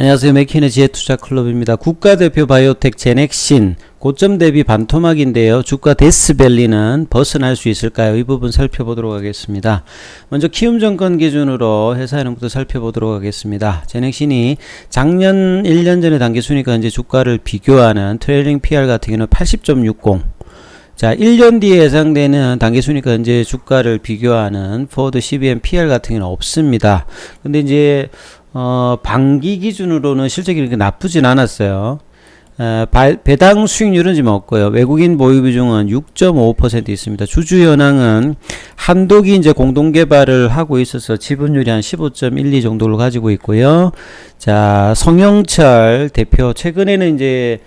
안녕하세요. 맥키네 지혜투자클럽입니다. 국가대표 바이오텍 제넥신 고점 대비 반토막인데요. 주가 데스밸리는 벗어날 수 있을까요? 이 부분 살펴보도록 하겠습니다. 먼저 키움증권 기준으로 회사 이름부터 살펴보도록 하겠습니다. 제넥신이 작년 1년 전에 당기순이익과 현재 주가를 비교하는 트레일링 PR 같은 경우는 80.60. 자, 1년 뒤에 예상되는 당기순이익과 현재 주가를 비교하는 포워드 CBM PR 같은 경우는 없습니다. 근데 이제 반기 기준으로는 실적이 그렇게 나쁘진 않았어요. 배당 수익률은 지금 없고요. 외국인 보유 비중은 6.5% 있습니다. 주주 현황은 한독이 이제 공동 개발을 하고 있어서 지분율이 한 15.12 정도를 가지고 있고요. 자, 성영철 대표 최근에는 이제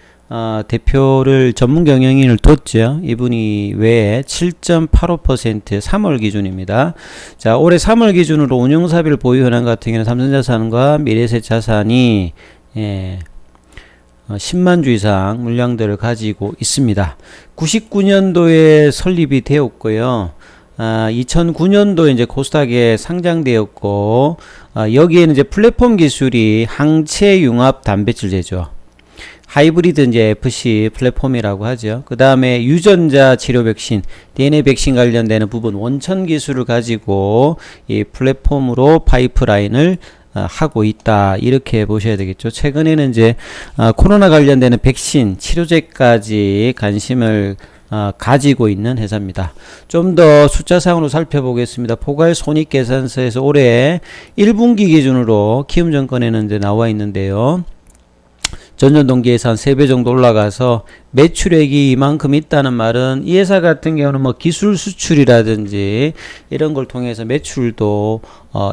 대표를 전문 경영인을 뒀죠. 이분이 외에 7.85% 3월 기준입니다. 자, 올해 3월 기준으로 운용사별 보유 현황 같은 경우는 삼성자산과 미래에셋 자산이 10만 주 이상 물량들을 가지고 있습니다. 99년도에 설립이 되었고요. 2009년도 이제 코스닥에 상장되었고, 여기에는 이제 플랫폼 기술이 항체 융합 단백질제죠. 하이브리드 이제 FC 플랫폼이라고 하죠. 그 다음에 유전자 치료 백신, DNA 백신 관련되는 부분 원천 기술을 가지고 이 플랫폼으로 파이프라인을 하고 있다. 이렇게 보셔야 되겠죠. 최근에는 이제 코로나 관련되는 백신, 치료제까지 관심을 가지고 있는 회사입니다. 좀 더 숫자상으로 살펴보겠습니다. 포괄손익계산서에서 올해 1분기 기준으로 키움증권에는 이제 나와 있는데요. 전년 동기에서 한 3배 정도 올라가서 매출액이 이만큼 있다는 말은 이 회사 같은 경우는 뭐 기술 수출이라든지 이런 걸 통해서 매출도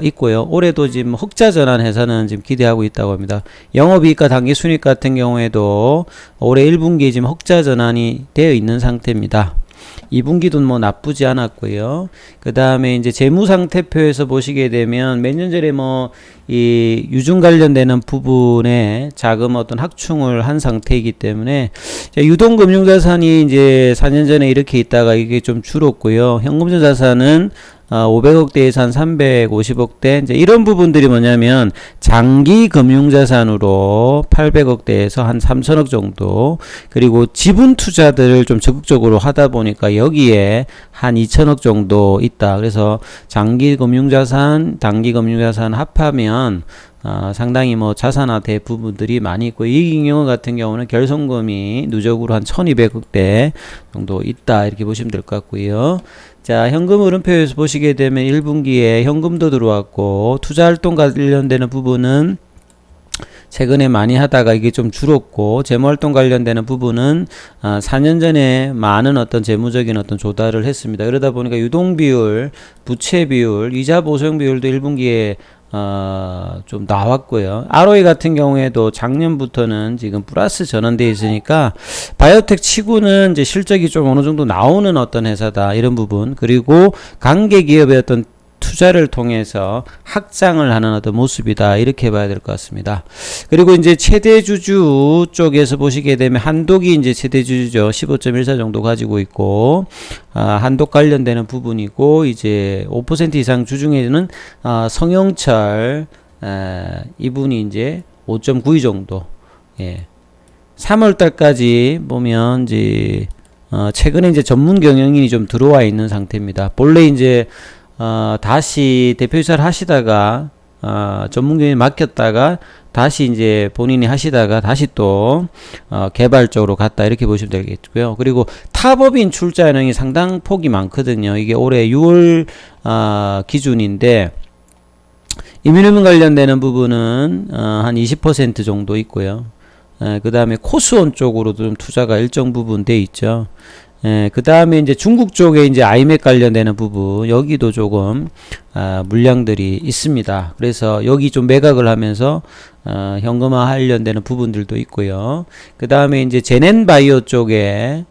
있고요. 올해도 지금 흑자 전환 회사는 지금 기대하고 있다고 합니다. 영업이익과 당기순이익 같은 경우에도 올해 1분기에 지금 흑자 전환이 되어 있는 상태입니다. 2분기도 뭐 나쁘지 않았고요. 그 다음에 이제 재무상태표에서 보시게 되면 몇 년 전에 뭐 이 유증 관련되는 부분에 자금 어떤 확충을 한 상태이기 때문에 유동금융자산이 이제 4년 전에 이렇게 있다가 이게 좀 줄었고요. 현금전 자산은 500억대에서 한 350억대 이제 이런 부분들이 뭐냐면 장기 금융자산으로 800억대에서 한 3천억 정도 그리고 지분 투자들을 좀 적극적으로 하다 보니까 여기에 한 2천억 정도 있다. 그래서 장기 금융자산, 단기 금융자산 합하면 상당히 뭐 자산화된 부분들이 많이 있고 이익잉여 같은 경우는 결손금이 누적으로 한 1200억대 정도 있다. 이렇게 보시면 될 것 같고요. 자, 현금 흐름표에서 보시게 되면 1분기에 현금도 들어왔고 투자활동 관련되는 부분은 최근에 많이 하다가 이게 좀 줄었고 재무활동 관련되는 부분은 4년 전에 많은 어떤 재무적인 어떤 조달을 했습니다. 그러다 보니까 유동비율, 부채비율, 이자 보수형 비율도 1분기에 좀 나왔고요. ROE 같은 경우에도 작년부터는 지금 플러스 전환되어 있으니까 바이오텍 치고는 이제 실적이 좀 어느 정도 나오는 어떤 회사다. 이런 부분. 그리고 관계 기업의 어떤 투자를 통해서 확장을 하는 어떤 모습이다. 이렇게 봐야 될 것 같습니다. 그리고 이제 최대 주주 쪽에서 보시게 되면 한독이 이제 최대 주주죠. 15.14 정도 가지고 있고, 한독 관련되는 부분이고, 이제 5% 이상 주중에는, 성영철, 이분이 이제 5.92 정도, 예. 3월 달까지 보면 이제, 최근에 이제 전문 경영인이 좀 들어와 있는 상태입니다. 본래 이제, 다시 대표이사를 하시다가 전문경영에 맡겼다가 다시 이제 본인이 하시다가 다시 또 개발 쪽으로 갔다 이렇게 보시면 되겠고요. 그리고 타법인 출자 현황이 상당 폭이 많거든요. 이게 올해 6월 기준인데 이민후민 관련되는 부분은 한 20% 정도 있고요. 그 다음에 코스원 쪽으로도 좀 투자가 일정 부분 돼 있죠. 그 다음에 이제 중국 쪽에 이제 아이맥 관련되는 부분, 여기도 조금, 물량들이 있습니다. 그래서 여기 좀 매각을 하면서, 현금화 관련되는 부분들도 있고요. 그 다음에 이제 제넨바이오 쪽에,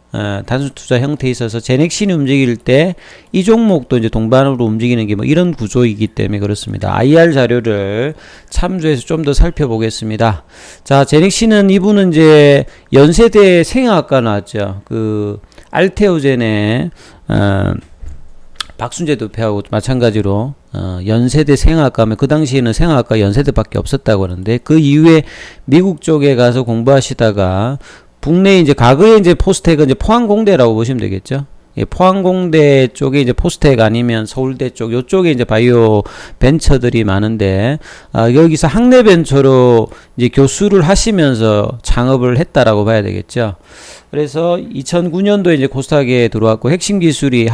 단순 투자 형태에 있어서 제넥신이 움직일 때 이 종목도 이제 동반으로 움직이는 게 뭐 이런 구조이기 때문에 그렇습니다. IR 자료를 참조해서 좀 더 살펴보겠습니다. 자, 제넥신은 이분은 이제 연세대 생화학과 나왔죠. 알테오젠의 박순재 대표하고 마찬가지로 연세대 생화학과 하면 그 당시에는 생화학과 연세대밖에 없었다고 하는데 그 이후에 미국 쪽에 가서 공부하시다가 국내 이제 과거에 이제 포스텍은 이제 포항공대라고 보시면 되겠죠. 예, 포항공대 쪽에 이제 포스텍 아니면 서울대 쪽 요쪽에 이제 바이오 벤처들이 많은데 여기서 학내 벤처로 이제 교수를 하시면서 창업을 했다라고 봐야 되겠죠. 그래서 2009년도에 이제 코스닥에 들어왔고 핵심 기술이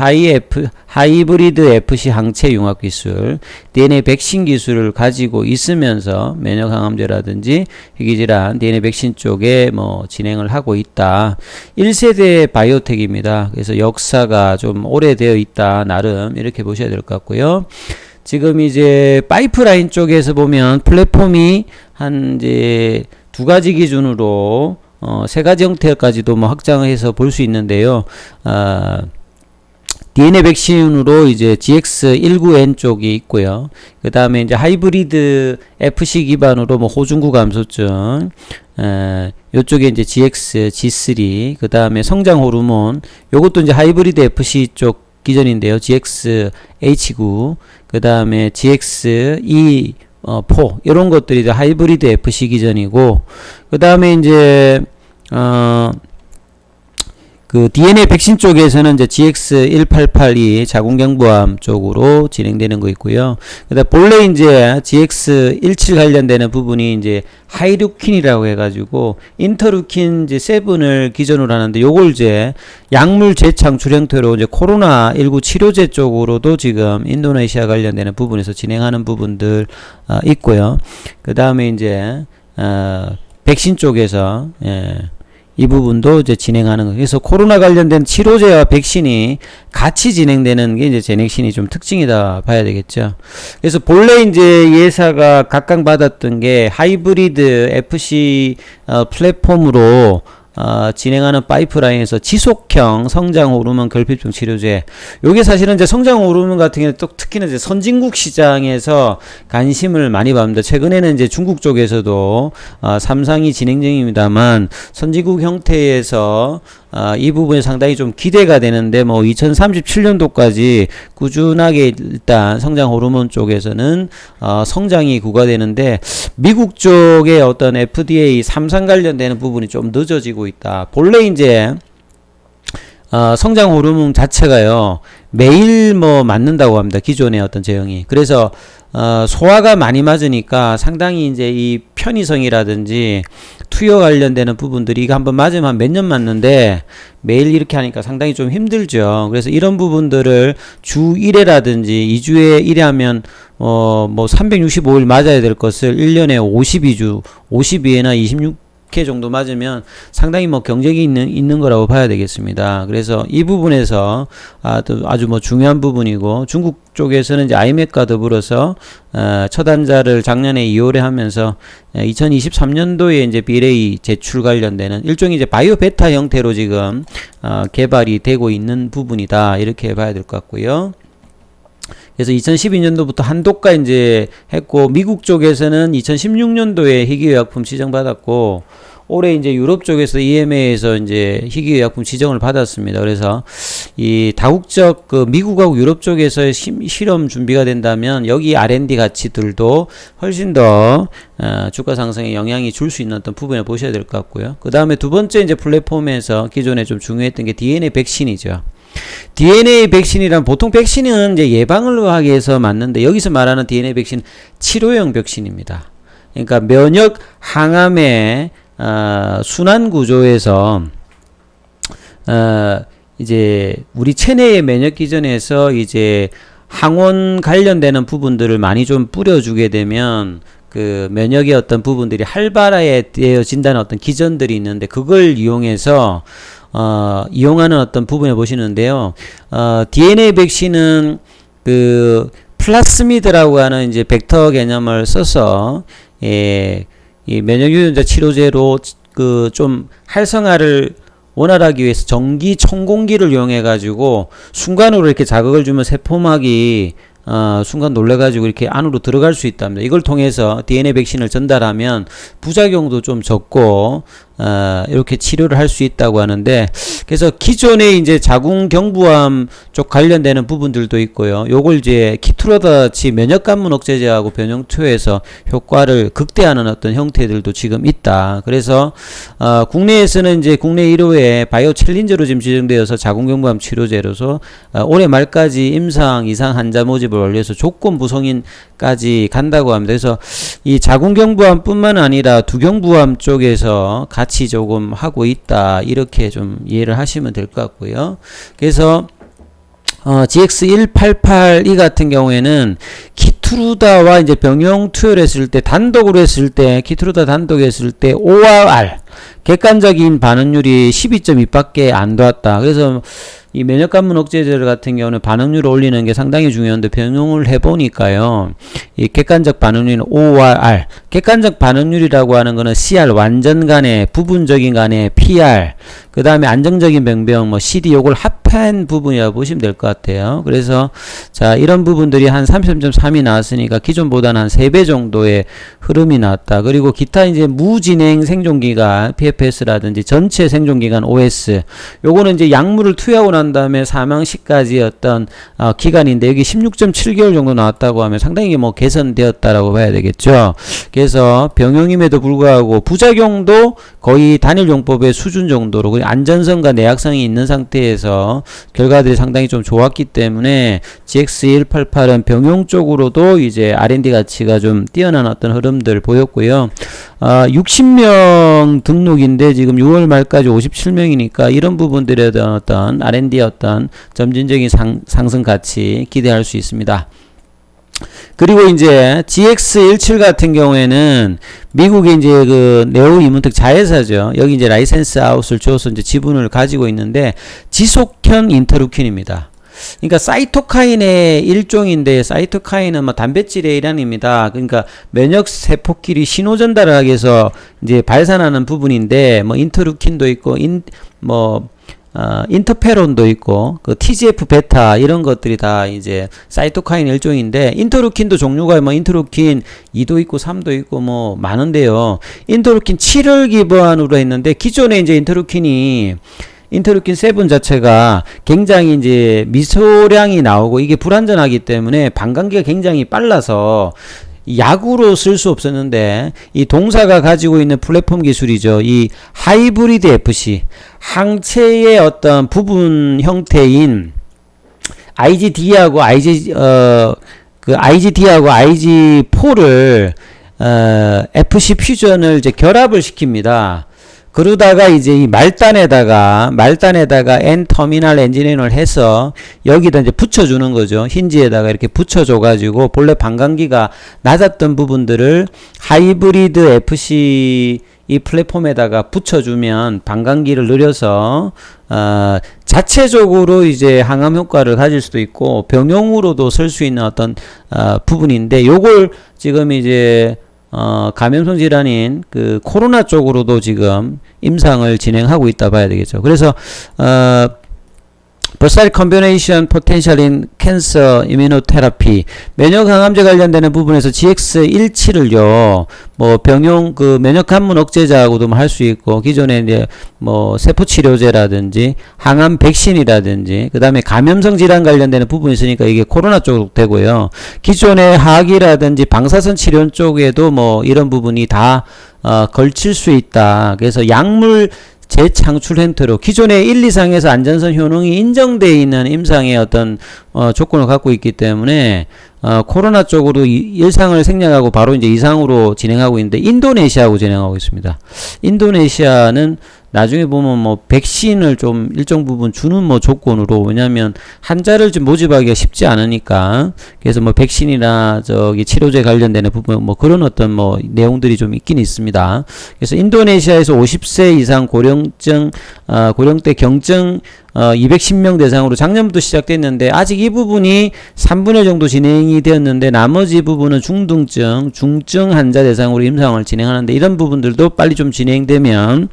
하이브리드 FC 항체 융합 기술, DNA 백신 기술을 가지고 있으면서 면역 항암제라든지 희귀질환 DNA 백신 쪽에 뭐 진행을 하고 있다. 1세대 바이오텍입니다. 그래서 역사가 좀 오래되어 있다. 나름 이렇게 보셔야 될 것 같고요. 지금 이제 파이프라인 쪽에서 보면 플랫폼이 한 이제 두 가지 기준으로 세 가지 형태까지도 뭐 확장해서 볼 수 있는데요. DNA 백신으로 이제 GX19N 쪽이 있고요. 그 다음에 이제 하이브리드 FC 기반으로 뭐 호중구 감소증, 요쪽에 이제 GX, G3, 그 다음에 성장 호르몬, 요것도 이제 하이브리드 FC 쪽 기전인데요. GX-H9, 그 다음에 GX-E4, 이런 것들이 이제 하이브리드 FC 기전이고, 그 다음에 이제, 그 DNA 백신 쪽에서는 이제 GX1882 자궁경부암 쪽으로 진행되는 거 있고요. 그다음 본래 이제 GX17 관련되는 부분이 이제 하이루킨이라고 해가지고 인터루킨 이제 7을 기준으로 하는데 요걸 이제 약물 재창출 형태로 이제 코로나19 치료제 쪽으로도 지금 인도네시아 관련되는 부분에서 진행하는 부분들 있고요. 그다음에 이제 백신 쪽에서 이 부분도 이제 진행하는 거. 그래서 코로나 관련된 치료제와 백신이 같이 진행되는 게 이제 제넥신이 좀 특징이다 봐야 되겠죠. 그래서 본래 이제 예사가 각광받았던 게 하이브리드 FC 플랫폼으로 진행하는 파이프라인에서 지속형 성장 호르몬 결핍증 치료제. 요게 사실은 이제 성장 호르몬 같은 경우는 또 특히나 이제 선진국 시장에서 관심을 많이 받습니다. 최근에는 이제 중국 쪽에서도 삼상이 진행 중입니다만 선진국 형태에서 이 부분이 상당히 좀 기대가 되는데 뭐 2037년도까지 꾸준하게 일단 성장 호르몬 쪽에서는 성장이 구가되는데 미국 쪽의 어떤 FDA 삼상 관련되는 부분이 좀 늦어지고 있다. 본래 이제 성장 호르몬 자체가요 매일 뭐 맞는다고 합니다. 기존의 어떤 제형이. 그래서 소화가 많이 맞으니까 상당히 이제 이 편의성이라든지 투여 관련되는 부분들이 이거 한번 맞으면 한 몇 년 맞는데 매일 이렇게 하니까 상당히 좀 힘들죠. 그래서 이런 부분들을 주 1회라든지 2주에 1회 하면 뭐 365일 맞아야 될 것을 1년에 52주, 52회나 26회 정도 맞으면 상당히 뭐 경쟁이 있는 거라고 봐야 되겠습니다. 그래서 이 부분에서 아주 뭐 중요한 부분이고 중국 쪽에서는 이제 아이맥과 더불어서 첫 환자를 작년에 2월에 하면서 2023년도에 이제 BLA 제출 관련되는 일종의 이제 바이오 베타 형태로 지금 개발이 되고 있는 부분이다 이렇게 봐야 될 것 같고요. 그래서 2012년도부터 한독가 이제 했고 미국 쪽에서는 2016년도에 희귀의약품 지정받았고 올해 이제 유럽 쪽에서 EMA에서 이제 희귀의약품 지정을 받았습니다. 그래서 이 다국적 그 미국하고 유럽 쪽에서 실험 준비가 된다면 여기 R&D 가치들도 훨씬 더 주가 상승에 영향이 줄 수 있는 어떤 부분을 보셔야 될 것 같고요. 그 다음에 두 번째 이제 플랫폼에서 기존에 좀 중요했던 게 DNA 백신이죠. DNA 백신이란 보통 백신은 이제 예방을 하기 위해서 맞는데 여기서 말하는 DNA 백신 치료용 백신입니다. 그러니까 면역 항암의 순환 구조에서 이제 우리 체내의 면역 기전에서 이제 항원 관련되는 부분들을 많이 좀 뿌려주게 되면 그 면역의 어떤 부분들이 활발해진다는 어떤 기전들이 있는데 그걸 이용해서 이용하는 어떤 부분에 보시는데요. DNA 백신은 그 플라스미드라고 하는 이제 벡터 개념을 써서 이 면역 유전자 치료제로 그 좀 활성화를 원활하기 위해서 전기 청공기를 이용해 가지고 순간으로 이렇게 자극을 주면 세포막이 순간 놀래가지고 이렇게 안으로 들어갈 수 있답니다. 이걸 통해서 DNA 백신을 전달하면 부작용도 좀 적고 이렇게 치료를 할 수 있다고 하는데, 그래서 기존에 이제 자궁경부암 쪽 관련되는 부분들도 있고요. 요걸 이제 키투라다치 면역관문 억제제하고 변형투여해서 효과를 극대화하는 어떤 형태들도 지금 있다. 그래서 국내에서는 이제 국내 1호의 바이오 챌린저로 지금 지정되어서 자궁경부암 치료제로서 올해 말까지 임상 이상 환자 모집을 완료해서 조건부 성인까지 간다고 합니다. 그래서 이 자궁경부암뿐만 아니라 두경부암 쪽에서 같이 조금 하고 있다, 이렇게 좀 이해를 하시면 될 것 같고요. 그래서 GX188 이 같은 경우에는 키투르다와 이제 병용 투여를 했을 때, 단독으로 했을 때, 키투르다 단독 했을 때 ORR 객관적인 반응률이 12.2밖에 안 나왔다. 그래서 이 면역관문 억제제 같은 경우는 반응률을 올리는 게 상당히 중요한데, 병용을 해보니까요, 이 객관적 반응률은 ORR, 객관적 반응률이라고 하는 거는 CR 완전 간에, 부분적인 간에 PR, 그 다음에 안정적인 병변, 뭐 CD, 요걸 합한 부분이라고 보시면 될 것 같아요. 그래서 자, 이런 부분들이 한 33.3이 나왔으니까 기존보다는 한 3배 정도의 흐름이 나왔다. 그리고 기타 이제 무진행 생존기간 PFS라든지 전체 생존기간 OS, 요거는 이제 약물을 투여하고 난 다음에 사망 시까지 어떤 기간인데, 여기 16.7개월 정도 나왔다고 하면 상당히 뭐 개선되었다라고 봐야 되겠죠. 그래서 병용임에도 불구하고 부작용도 거의 단일용법의 수준 정도로, 그리고 안전성과 내약성이 있는 상태에서 결과들이 상당히 좀 좋았기 때문에 GX188은 병용 쪽으로도 이제 R&D 가치가 좀 뛰어난 어떤 흐름들 보였고요. 60명 등록인데 지금 6월 말까지 57명이니까 이런 부분들에 대한 어떤 R&D 어떤 점진적인 상승 가치 기대할 수 있습니다. 그리고 이제 GX17 같은 경우에는 미국의 이제 그 네오 이문텍 자회사죠. 여기 이제 라이센스 아웃을 줘서 이제 지분을 가지고 있는데, 지속형 인터루킨입니다. 그러니까 사이토카인의 일종인데, 사이토카인은 뭐 단백질의 일환입니다. 그러니까 면역 세포끼리 신호 전달을 하기 위해서 이제 발산하는 부분인데, 뭐 인터루킨도 있고 인터페론도 있고, 그 TGF 베타 이런 것들이 다 이제 사이토카인 일종인데, 인터루킨도 종류가 뭐 인터루킨 2도 있고 3도 있고 뭐 많은데요. 인터루킨 7을 기반으로 했는데, 기존에 이제 인터루킨 7 자체가 굉장히 이제 미소량이 나오고 이게 불안전하기 때문에 반감기가 굉장히 빨라서 약으로 쓸 수 없었는데, 이 동사가 가지고 있는 플랫폼 기술이죠. 이 하이브리드 FC, 항체의 어떤 부분 형태인 IgD하고 IG4를 FC 퓨전을 이제 결합을 시킵니다. 그러다가 이제 이 말단에다가 N-터미널 엔지니어링을 해서 여기다 이제 붙여주는 거죠. 힌지에다가 이렇게 붙여줘가지고 본래 반감기가 낮았던 부분들을 하이브리드 FC 이 플랫폼에다가 붙여주면 반감기를 늘려서 자체적으로 이제 항암 효과를 가질 수도 있고 병용으로도 쓸 수 있는 어떤 부분인데, 요걸 지금 이제 감염성 질환인 그 코로나 쪽으로도 지금 임상을 진행하고 있다 봐야 되겠죠. 그래서 Versatile Combination Potential in Cancer Immunotherapy, 면역 항암제 관련되는 부분에서 GX17을요, 뭐 병용 그 면역 관문 억제자하고도 할 수 있고, 기존에 이제 뭐 세포 치료제라든지 항암 백신이라든지, 그 다음에 감염성 질환 관련되는 부분이 있으니까 이게 코로나 쪽으로 되고요. 기존의 하악이라든지 방사선 치료 쪽에도 뭐 이런 부분이 다 걸칠 수 있다. 그래서 약물 재창출 형태로 기존의 1, 2상에서 안전성 효능이 인정되어 있는 임상의 어떤 조건을 갖고 있기 때문에 코로나 쪽으로 일상을 생략하고 바로 이제 2상으로 진행하고 있는데, 인도네시아하고 진행하고 있습니다. 인도네시아는 나중에 보면 뭐 백신을 좀 일정 부분 주는 뭐 조건으로, 왜냐면 환자를 좀 모집하기가 쉽지 않으니까, 그래서 뭐 백신이나 저기 치료제 관련되는 부분 뭐 그런 어떤 뭐 내용들이 좀 있긴 있습니다. 그래서 인도네시아에서 50세 이상 고령대 경증 210명 대상으로 작년부터 시작됐는데, 아직 이 부분이 3분의 1 정도 진행이 되었는데, 나머지 부분은 중증 환자 대상으로 임상을 진행하는데, 이런 부분들도 빨리 좀 진행되면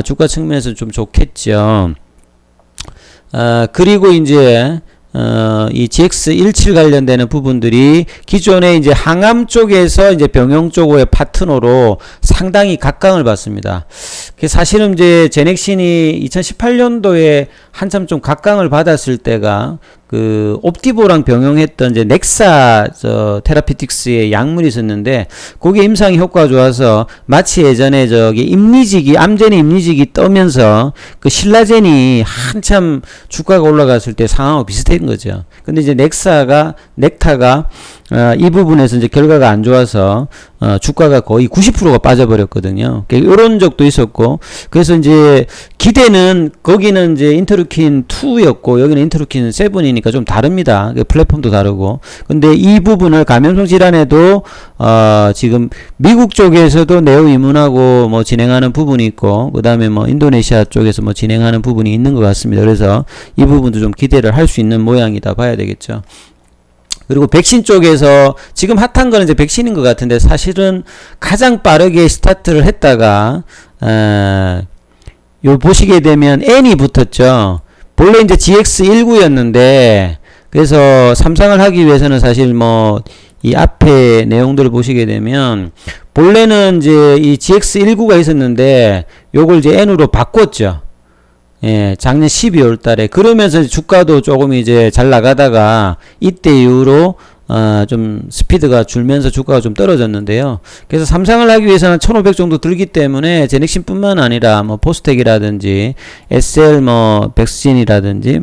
주가 측면에서 좀 좋겠죠. 그리고 이제 이 GX17 관련되는 부분들이 기존에 이제 항암 쪽에서 이제 병용 쪽의 파트너로 상당히 각광을 받습니다. 사실은 이제 제넥신이 2018년도에 한참 좀 각광을 받았을 때가 그 옵티보랑 병용했던 이제 넥사 테라피틱스의 약물이 있었는데 그게 임상이 효과가 좋아서 마치 예전에 저기 임리직이 암제니 임리직이 떠면서 그 신라젠이 한참 주가가 올라갔을 때 상황하고 비슷한 거죠. 근데 이제 넥타가 이 부분에서 이제 결과가 안 좋아서 주가가 거의 90%가 빠져버렸거든요. 이런 적도 있었고, 그래서 이제 기대는 거기는 이제 인터루킨 2였고 여기는 인터루킨 7이니까 좀 다릅니다. 플랫폼도 다르고. 근데 이 부분을 감염성 질환에도 지금 미국 쪽에서도 내우 입문하고 뭐 진행하는 부분이 있고, 그 다음에 뭐 인도네시아 쪽에서 뭐 진행하는 부분이 있는 것 같습니다. 그래서 이 부분도 좀 기대를 할 수 있는 모양이다 봐야 되겠죠. 그리고 백신 쪽에서 지금 핫한 거는 이제 백신인 것 같은데 사실은 가장 빠르게 스타트를 했다가 요 보시게 되면 N이 붙었죠. 본래 이제 GX19였는데 그래서 삼상을 하기 위해서는 사실 뭐 이 앞에 내용들을 보시게 되면 본래는 이제 이 GX19가 있었는데 요걸 이제 N으로 바꿨죠. 예, 작년 12월 달에. 그러면서 주가도 조금 이제 잘 나가다가 이때 이후로 좀 스피드가 줄면서 주가가 좀 떨어졌는데요. 그래서 삼상을 하기 위해서는 1500 정도 들기 때문에 제넥신뿐만 아니라 뭐 포스텍이라든지 SL 뭐 백신이라든지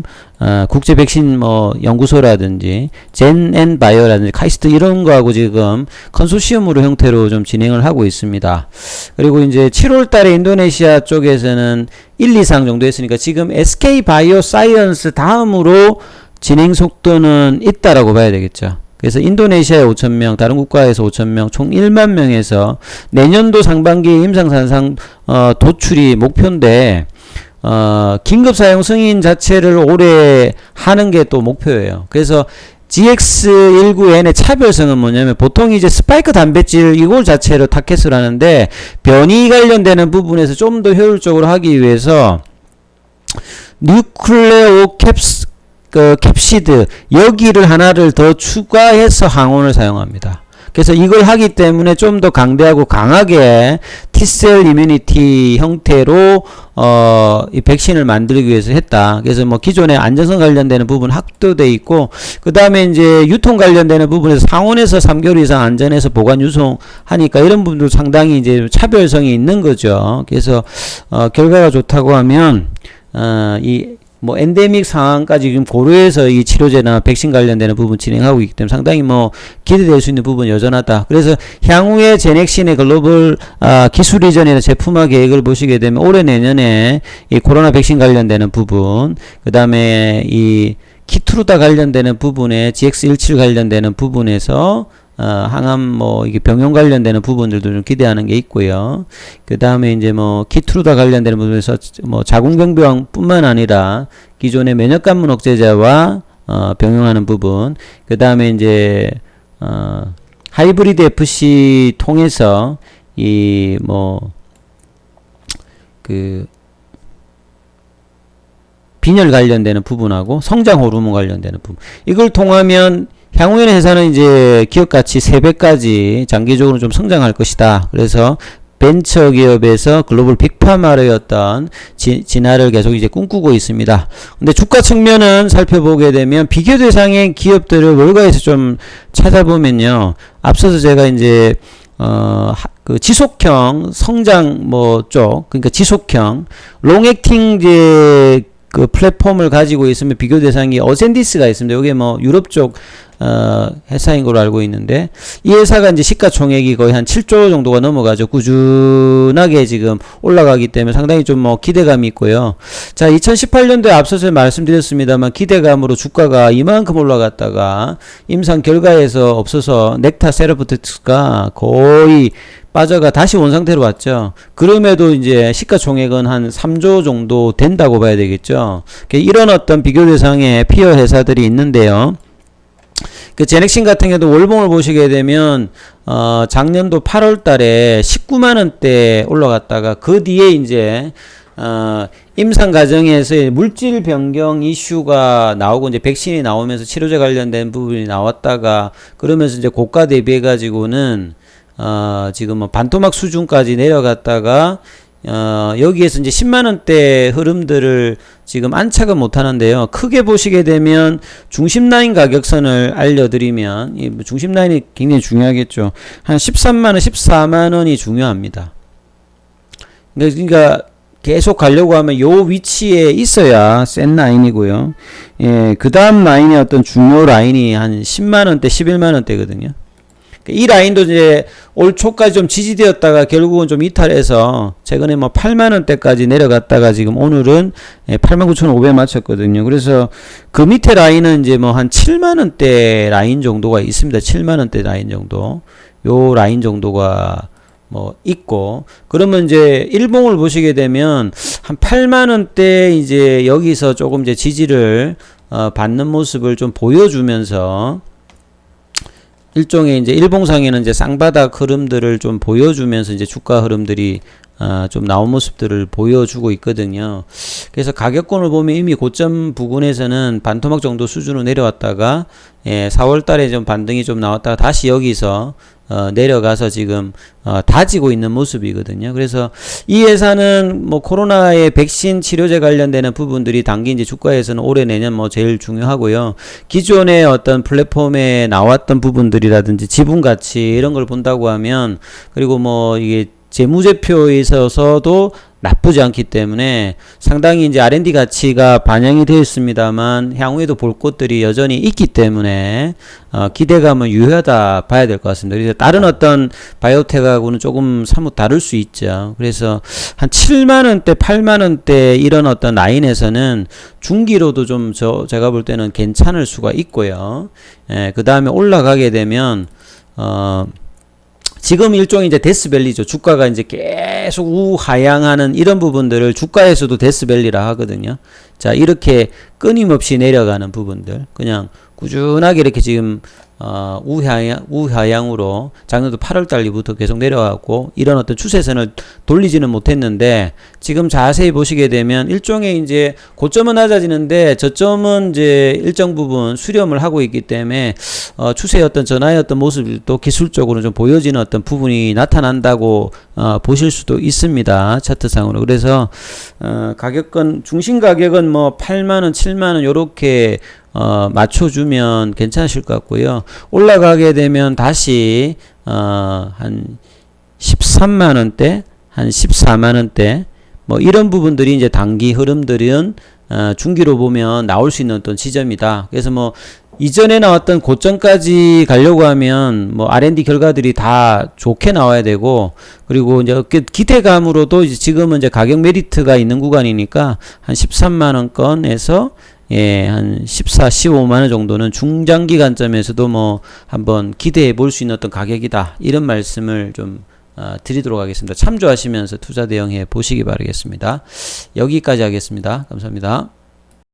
국제 백신 뭐 연구소라든지 젠앤 바이오라든지 카이스트 이런 거하고 지금 컨소시엄으로 형태로 좀 진행을 하고 있습니다. 그리고 이제 7월 달에 인도네시아 쪽에서는 1, 2상 정도 했으니까 지금 SK 바이오사이언스 다음으로 진행 속도는 있다라고 봐야 되겠죠. 그래서 인도네시아에 5,000명, 다른 국가에서 5,000명, 총 1만 명에서 내년도 상반기에 임상산상 도출이 목표인데 긴급 사용 승인 자체를 올해 하는 게 또 목표예요. 그래서 GX19N의 차별성은 뭐냐면 보통 이제 스파이크 단백질 이걸 자체로 타켓을 하는데 변이 관련되는 부분에서 좀 더 효율적으로 하기 위해서 뉴클레오 캡시드 여기를 하나를 더 추가해서 항원을 사용합니다. 그래서 이걸 하기 때문에 좀 더 강대하고 강하게 T셀 이뮤니티 형태로 이 백신을 만들기 위해서 했다. 그래서 뭐 기존의 안전성 관련되는 부분 확보돼 있고, 그 다음에 이제 유통 관련되는 부분에서 상온에서 3개월 이상 안전해서 보관 유송하니까 이런 부분도 상당히 이제 차별성이 있는 거죠. 그래서 결과가 좋다고 하면 뭐 엔데믹 상황까지 지금 고려해서 이 치료제나 백신 관련되는 부분 진행하고 있기 때문에 상당히 뭐 기대될 수 있는 부분 여전하다. 그래서 향후에 제넥신의 글로벌 기술 이전이나 제품화 계획을 보시게 되면 올해 내년에 이 코로나 백신 관련되는 부분, 그 다음에 이 키트루다 관련되는 부분에 GX17 관련되는 부분에서 항암 뭐 이게 병용 관련되는 부분들도 좀 기대하는 게 있고요. 그 다음에 이제 뭐 키트루다 관련되는 부분에서 뭐 자궁병변뿐만 아니라 기존의 면역관문 억제제와 병용하는 부분. 그 다음에 이제 하이브리드 FC 통해서 이 뭐 그 빈혈 관련되는 부분하고 성장 호르몬 관련되는 부분. 이걸 통하면 향후에는 회사는 이제 기업 가치 3배까지 장기적으로 좀 성장할 것이다. 그래서 벤처 기업에서 글로벌 빅파마의 어떤 진화를 계속 이제 꿈꾸고 있습니다. 근데 주가 측면은 살펴보게 되면 비교 대상의 기업들을 월가에서 좀 찾아보면요. 앞서서 제가 이제 그 지속형 성장 뭐 쪽, 그러니까 지속형 롱액팅 이제 그 플랫폼을 가지고 있으면 비교 대상이 어센디스가 있습니다. 이게 뭐 유럽 쪽 회사인 걸로 알고 있는데 이 회사가 이제 시가총액이 거의 한 7조 정도가 넘어가죠. 꾸준하게 지금 올라가기 때문에 상당히 좀 뭐 기대감이 있고요. 자, 2018년도에 앞서서 말씀드렸습니다만 기대감으로 주가가 이만큼 올라갔다가 임상 결과에서 없어서 넥타 세라푸틱스가 거의 빠져가 다시 원상태로 왔죠. 그럼에도 이제 시가총액은 한 3조 정도 된다고 봐야 되겠죠. 이런 어떤 비교 대상의 피어 회사들이 있는데요. 그 제넥신 같은 경우도 월봉을 보시게 되면 작년도 8월 달에 19만 원대 올라갔다가 그 뒤에 이제 임상 과정에서 물질 변경 이슈가 나오고 이제 백신이 나오면서 치료제 관련된 부분이 나왔다가 그러면서 이제 고가 대비해 가지고는 지금 뭐 반토막 수준까지 내려갔다가 여기에서 이제 10만원대 흐름들을 지금 안착은 못하는데요. 크게 보시게 되면 중심 라인 가격선을 알려드리면 이 중심 라인이 굉장히 중요하겠죠. 한 13만원, 14만원이 중요합니다. 그러니까 계속 가려고 하면 요 위치에 있어야 센 라인이고요. 예, 그 다음 라인의 어떤 중요 라인이 한 10만원대, 11만원대거든요. 이 라인도 이제 올 초까지 좀 지지되었다가 결국은 좀 이탈해서 최근에 뭐 8만원대까지 내려갔다가 지금 오늘은 89,500 맞췄거든요. 그래서 그 밑에 라인은 이제 뭐 한 7만원대 라인 정도가 있습니다. 7만원대 라인 정도. 요 라인 정도가 뭐 있고, 그러면 이제 일봉을 보시게 되면 한 8만원대 이제 여기서 조금 이제 지지를 받는 모습을 좀 보여주면서 일종의 이제 일봉상에는 이제 쌍바닥 흐름들을 좀 보여주면서 이제 주가 흐름들이 좀 나온 모습들을 보여주고 있거든요. 그래서 가격권을 보면 이미 고점 부근에서는 반토막 정도 수준으로 내려왔다가 4월 달에 좀 반등이 좀 나왔다가 다시 여기서 내려가서 지금 다지고 있는 모습이거든요. 그래서 이 회사는 뭐 코로나의 백신 치료제 관련되는 부분들이 단기 이제 주가에서는 올해 내년 뭐 제일 중요하고요. 기존의 어떤 플랫폼에 나왔던 부분들이라든지 지분 가치 이런 걸 본다고 하면, 그리고 뭐 이게 재무제표에 있어서도 나쁘지 않기 때문에 상당히 이제 R&D 가치가 반영이 되어 있습니다만 향후에도 볼 것들이 여전히 있기 때문에 기대감은 유효하다 봐야 될 것 같습니다. 그래서 다른 어떤 바이오텍하고는 조금 사뭇 다를 수 있죠. 그래서 한 7만원대, 8만원대 이런 어떤 라인에서는 중기로도 좀 제가 볼 때는 괜찮을 수가 있고요. 그 다음에 올라가게 되면 지금 일종의 이제 데스밸리죠. 주가가 이제 계속 우하향하는 이런 부분들을 주가에서도 데스밸리라 하거든요. 자, 이렇게 끊임없이 내려가는 부분들, 그냥 꾸준하게 이렇게 지금 우하향으로 작년도 8월 달부터 계속 내려왔고, 이런 어떤 추세선을 돌리지는 못했는데 지금 자세히 보시게 되면 일종의 이제 고점은 낮아지는데 저점은 이제 일정 부분 수렴을 하고 있기 때문에 추세의 어떤 전환의 어떤 모습도 기술적으로 좀 보여지는 어떤 부분이 나타난다고 보실 수도 있습니다. 차트상으로. 그래서 가격권 중심 가격은 뭐 8만원, 7만원 요렇게 맞춰주면 괜찮으실 것 같고요. 올라가게 되면 다시 한 13만원대, 한 14만원대 뭐 이런 부분들이 이제 단기 흐름들은 중기로 보면 나올 수 있는 어떤 지점이다. 그래서 뭐 이전에 나왔던 고점까지 가려고 하면 뭐 R&D 결과들이 다 좋게 나와야 되고, 그리고 이제 기대감으로도 이제 지금은 이제 가격 메리트가 있는 구간이니까 한 13만원권에서 한 14, 15만원 정도는 중장기 관점에서도 뭐 한번 기대해 볼 수 있는 어떤 가격이다. 이런 말씀을 좀 드리도록 하겠습니다. 참조하시면서 투자 대응해 보시기 바라겠습니다. 여기까지 하겠습니다. 감사합니다.